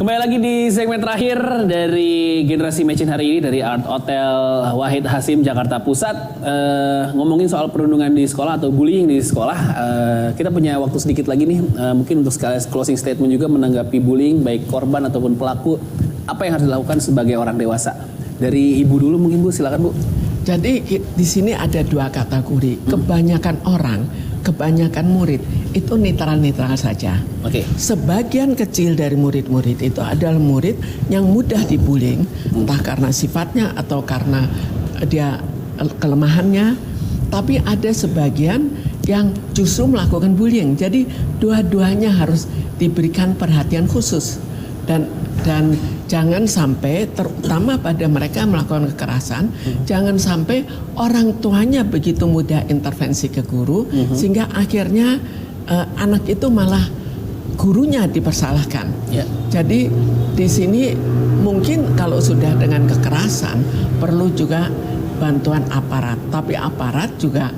Kembali lagi di segmen terakhir dari Generasi Mecin hari ini dari Art Hotel Wahid Hasim Jakarta Pusat. Ngomongin soal perundungan di sekolah atau bullying di sekolah. Kita punya waktu sedikit lagi nih, mungkin untuk sekalian closing statement juga menanggapi bullying baik korban ataupun pelaku. Apa yang harus dilakukan sebagai orang dewasa? Dari Ibu dulu mungkin Bu, silakan Bu. Jadi di sini ada dua kategori. Kebanyakan orang, kebanyakan murid itu netral-netral saja. Oke. Sebagian kecil dari murid-murid itu adalah murid yang mudah dibullying, entah karena sifatnya atau karena dia kelemahannya. Tapi ada sebagian yang justru melakukan bullying. Jadi dua-duanya harus diberikan perhatian khusus dan jangan sampai, terutama pada mereka melakukan kekerasan, jangan sampai orang tuanya begitu mudah intervensi ke guru sehingga akhirnya anak itu malah gurunya dipersalahkan. Jadi di sini mungkin kalau sudah dengan kekerasan perlu juga bantuan aparat, tapi aparat juga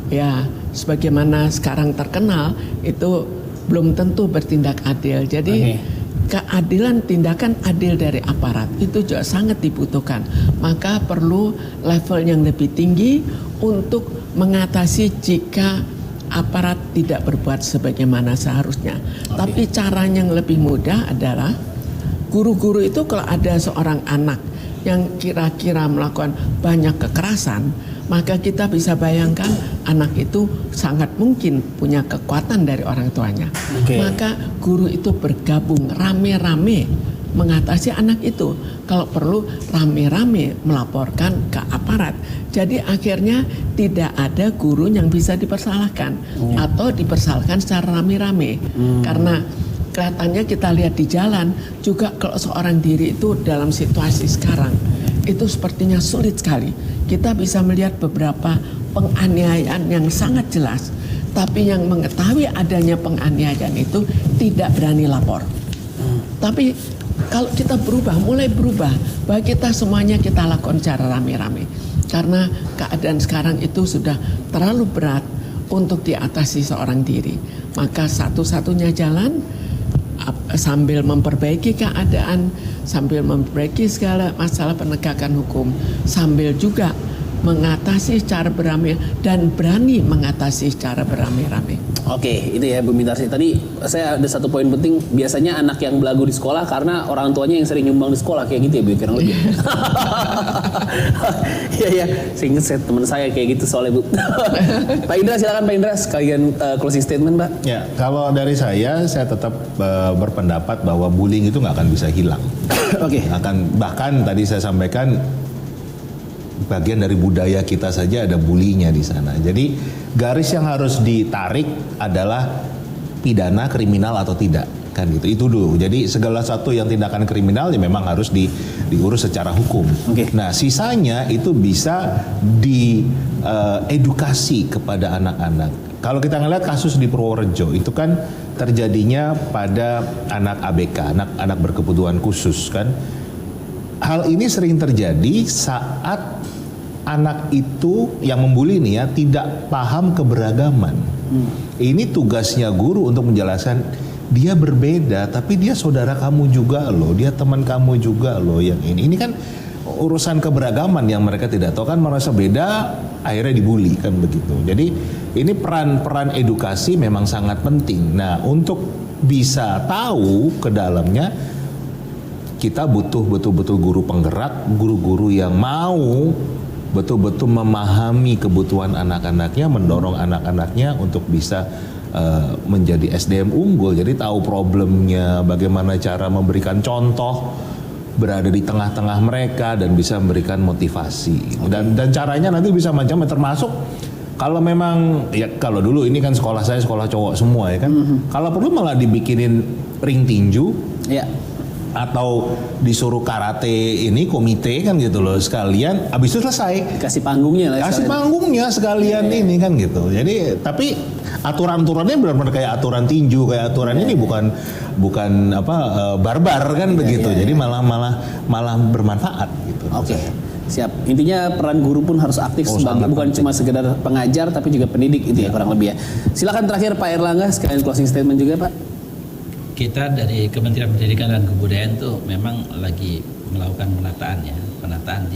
ya sebagaimana sekarang terkenal itu belum tentu bertindak adil. Jadi keadilan, tindakan adil dari aparat itu juga sangat dibutuhkan. Maka perlu level yang lebih tinggi untuk mengatasi jika aparat tidak berbuat sebagaimana seharusnya. Tapi caranya yang lebih mudah adalah guru-guru itu kalau ada seorang anak yang kira-kira melakukan banyak kekerasan, maka kita bisa bayangkan anak itu sangat mungkin punya kekuatan dari orang tuanya. Maka guru itu bergabung rame-rame mengatasi anak itu. Kalau perlu rame-rame melaporkan ke aparat. Jadi akhirnya tidak ada guru yang bisa dipersalahkan atau dipersalahkan secara rame-rame. Karena kelihatannya kita lihat di jalan juga kalau seorang diri itu dalam situasi sekarang itu sepertinya sulit sekali. Kita bisa melihat beberapa penganiayaan yang sangat jelas, tapi yang mengetahui adanya penganiayaan itu tidak berani lapor. Tapi kalau kita mulai berubah, bahwa kita semuanya kita lakukan secara rame-rame. Karena keadaan sekarang itu sudah terlalu berat untuk diatasi seorang diri. Maka satu-satunya jalan sambil memperbaiki keadaan, sambil memperbaiki segala masalah penegakan hukum, sambil juga mengatasi secara beramai dan berani mengatasi secara beramai-ramai. Oke, itu ya Bu Mintarsi. Tadi saya ada satu poin penting, biasanya anak yang belagu di sekolah karena orang tuanya yang sering nyumbang di sekolah, kayak gitu ya Bu, kurang lebih. Iya, seingat saya teman saya kayak gitu soalnya Bu. Pak Indra, silakan Pak Indra, sekalian closing statement Pak. Ya, kalau dari saya tetap berpendapat bahwa bullying itu nggak akan bisa hilang. Bahkan tadi saya sampaikan bagian dari budaya kita saja ada bulinya di sana. Jadi garis yang harus ditarik adalah pidana, kriminal atau tidak, kan gitu. Itu dulu. Jadi segala satu yang tindakan kriminal ya memang harus diurus secara hukum. Nah, sisanya itu bisa diedukasi kepada anak-anak. Kalau kita ngeliat kasus di Purworejo itu kan terjadinya pada anak ABK, anak berkebutuhan khusus kan. Hal ini sering terjadi saat anak itu yang membuli nih ya tidak paham keberagaman. Ini tugasnya guru untuk menjelaskan dia berbeda, tapi dia saudara kamu juga loh, dia teman kamu juga loh yang ini. Ini kan urusan keberagaman yang mereka tidak tahu, kan merasa beda akhirnya dibully kan begitu. Jadi ini peran edukasi memang sangat penting. Nah, untuk bisa tahu ke dalamnya kita butuh betul-betul guru penggerak, guru-guru yang mau betul-betul memahami kebutuhan anak-anaknya, mendorong anak-anaknya untuk bisa menjadi SDM unggul. Jadi tahu problemnya, bagaimana cara memberikan contoh, berada di tengah-tengah mereka dan bisa memberikan motivasi. Dan caranya nanti bisa macam-macam, termasuk kalau memang ya kalau dulu ini kan sekolah saya sekolah cowok semua ya kan. Kalau perlu malah dibikinin ring tinju. Atau disuruh karate ini komite kan gitu loh sekalian, abis itu selesai kasih panggungnya sekalian ini kan gitu. Jadi tapi aturan-aturannya benar-benar kayak aturan tinju, kayak aturan ini bukan barbar kan begitu. Jadi malah bermanfaat gitu. Siap. Intinya peran guru pun harus aktif sebagai bukan cuma sekedar pengajar tapi juga pendidik itu ya kurang lebih ya. Silakan terakhir Pak Erlangga sekalian closing statement juga Pak. kita dari Kementerian Pendidikan dan Kebudayaan itu memang lagi melakukan penataan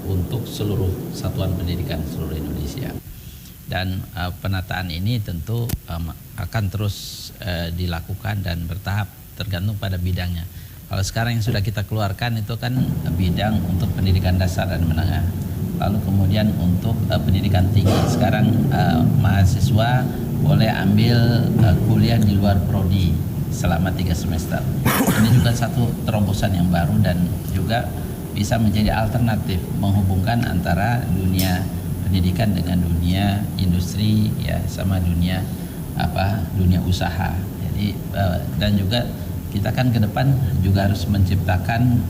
untuk seluruh satuan pendidikan seluruh Indonesia. Dan penataan ini tentu akan terus dilakukan dan bertahap tergantung pada bidangnya. Kalau sekarang yang sudah kita keluarkan itu kan bidang untuk pendidikan dasar dan menengah. Lalu kemudian untuk pendidikan tinggi. Sekarang mahasiswa boleh ambil kuliah di luar prodi selama 3 semester. Ini juga satu terobosan yang baru dan juga bisa menjadi alternatif menghubungkan antara dunia pendidikan dengan dunia industri ya sama dunia usaha. Jadi dan juga kita kan ke depan juga harus menciptakan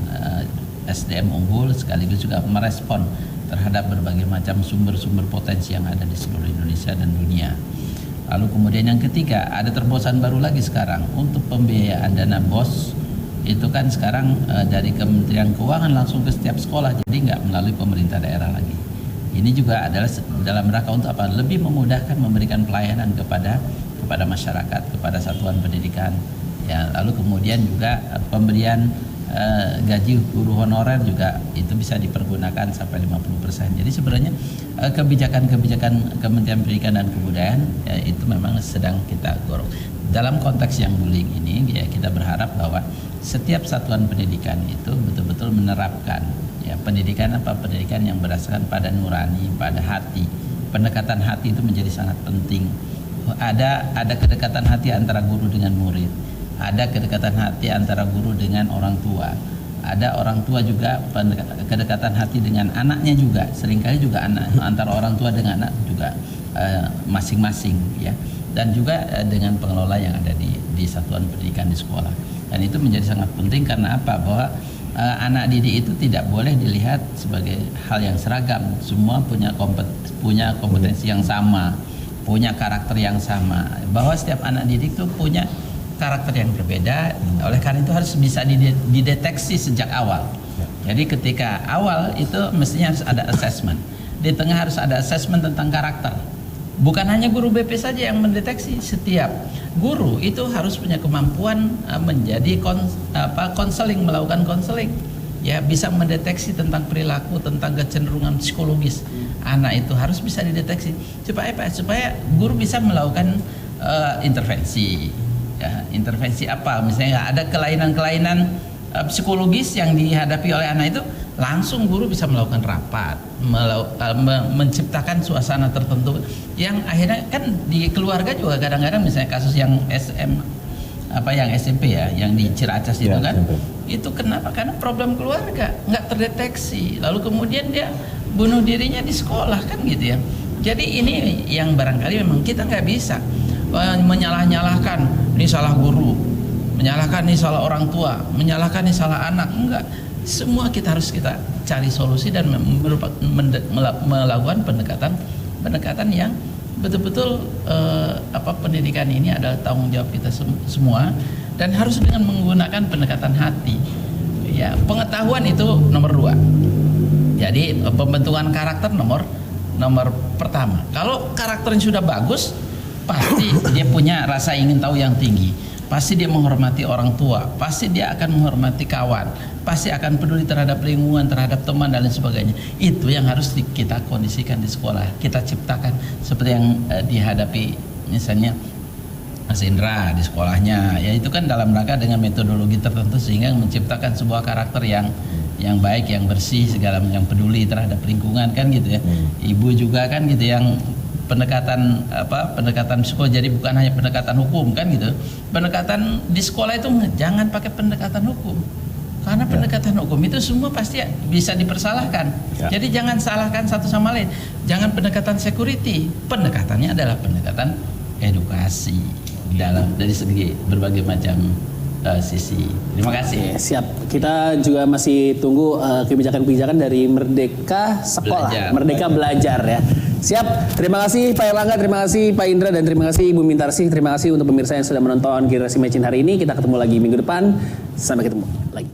SDM unggul sekaligus juga merespon terhadap berbagai macam sumber-sumber potensi yang ada di seluruh Indonesia dan dunia. Lalu kemudian yang ketiga, ada terobosan baru lagi sekarang untuk pembiayaan dana BOS. Itu kan sekarang dari Kementerian Keuangan langsung ke setiap sekolah, jadi nggak melalui pemerintah daerah lagi. Ini juga adalah dalam rangka untuk apa? Lebih memudahkan memberikan pelayanan kepada masyarakat, kepada satuan pendidikan. Ya, lalu kemudian juga pemberian gaji guru honorer juga itu bisa dipergunakan sampai 50%. Jadi sebenarnya kebijakan-kebijakan Kementerian Pendidikan dan Kebudayaan ya, itu memang sedang kita gorong. Dalam konteks yang bullying ini ya kita berharap bahwa setiap satuan pendidikan itu betul-betul menerapkan ya pendidikan yang berdasarkan pada nurani, pada hati. Pendekatan hati itu menjadi sangat penting. Ada kedekatan hati antara guru dengan murid. Ada kedekatan hati antara guru dengan orang tua. Ada orang tua juga kedekatan hati dengan anaknya juga. Seringkali juga antara orang tua dengan anak juga masing-masing ya. Dan juga dengan pengelola yang ada di satuan pendidikan di sekolah. Dan itu menjadi sangat penting karena apa? Bahwa anak didik itu tidak boleh dilihat sebagai hal yang seragam. Semua punya kompetensi yang sama, punya karakter yang sama. Bahwa setiap anak didik itu punya karakter yang berbeda, oleh karena itu harus bisa dideteksi sejak awal. Jadi ketika awal itu mestinya harus ada assessment. Di tengah harus ada assessment tentang karakter. Bukan hanya guru BP saja yang mendeteksi, setiap guru itu harus punya kemampuan menjadi konseling, melakukan konseling. Ya, bisa mendeteksi tentang perilaku, tentang kecenderungan psikologis. Anak itu harus bisa dideteksi. Supaya apa? Supaya guru bisa melakukan intervensi. Ya, intervensi apa? Misalnya ada kelainan-kelainan psikologis yang dihadapi oleh anak itu, langsung guru bisa melakukan rapat, menciptakan suasana tertentu yang akhirnya kan di keluarga juga kadang-kadang misalnya kasus yang SMP ya, yang di Ciracas itu kan, itu kenapa? Karena problem keluarga nggak terdeteksi, lalu kemudian dia bunuh dirinya di sekolah kan gitu ya. Jadi ini yang barangkali memang kita nggak bisa menyalah-nyalahkan, ini salah guru, menyalahkan ini salah orang tua, menyalahkan ini salah anak. Enggak, semua kita cari solusi dan melakukan pendekatan yang betul-betul pendidikan ini adalah tanggung jawab kita semua dan harus dengan menggunakan pendekatan hati. Ya, pengetahuan itu nomor 2. Jadi pembentukan karakter nomor pertama. Kalau karakternya sudah bagus, pasti dia punya rasa ingin tahu yang tinggi, pasti dia menghormati orang tua, pasti dia akan menghormati kawan, pasti akan peduli terhadap lingkungan, terhadap teman dan lain sebagainya. Itu yang harus kita kondisikan di sekolah, kita ciptakan seperti yang dihadapi misalnya Mas Indra di sekolahnya. Ya itu kan dalam rangka dengan metodologi tertentu sehingga menciptakan sebuah karakter yang baik, yang bersih, segala yang peduli terhadap lingkungan kan gitu ya. Ibu juga kan gitu yang pendekatan psikologi, jadi bukan hanya pendekatan hukum kan gitu. Pendekatan di sekolah itu jangan pakai pendekatan hukum. Karena pendekatan hukum itu semua pasti bisa dipersalahkan. Jadi jangan salahkan satu sama lain. Jangan pendekatan security. Pendekatannya adalah pendekatan edukasi dari segi berbagai macam sisi. Terima kasih. Siap. Kita juga masih tunggu kebijakan-kebijakan dari Merdeka Sekolah, Merdeka Belajar ya. Siap, terima kasih Pak Erlangga, terima kasih Pak Indra, dan terima kasih Ibu Mintarsih. Terima kasih untuk pemirsa yang sudah menonton Generasi Matching hari ini. Kita ketemu lagi minggu depan. Sampai ketemu lagi.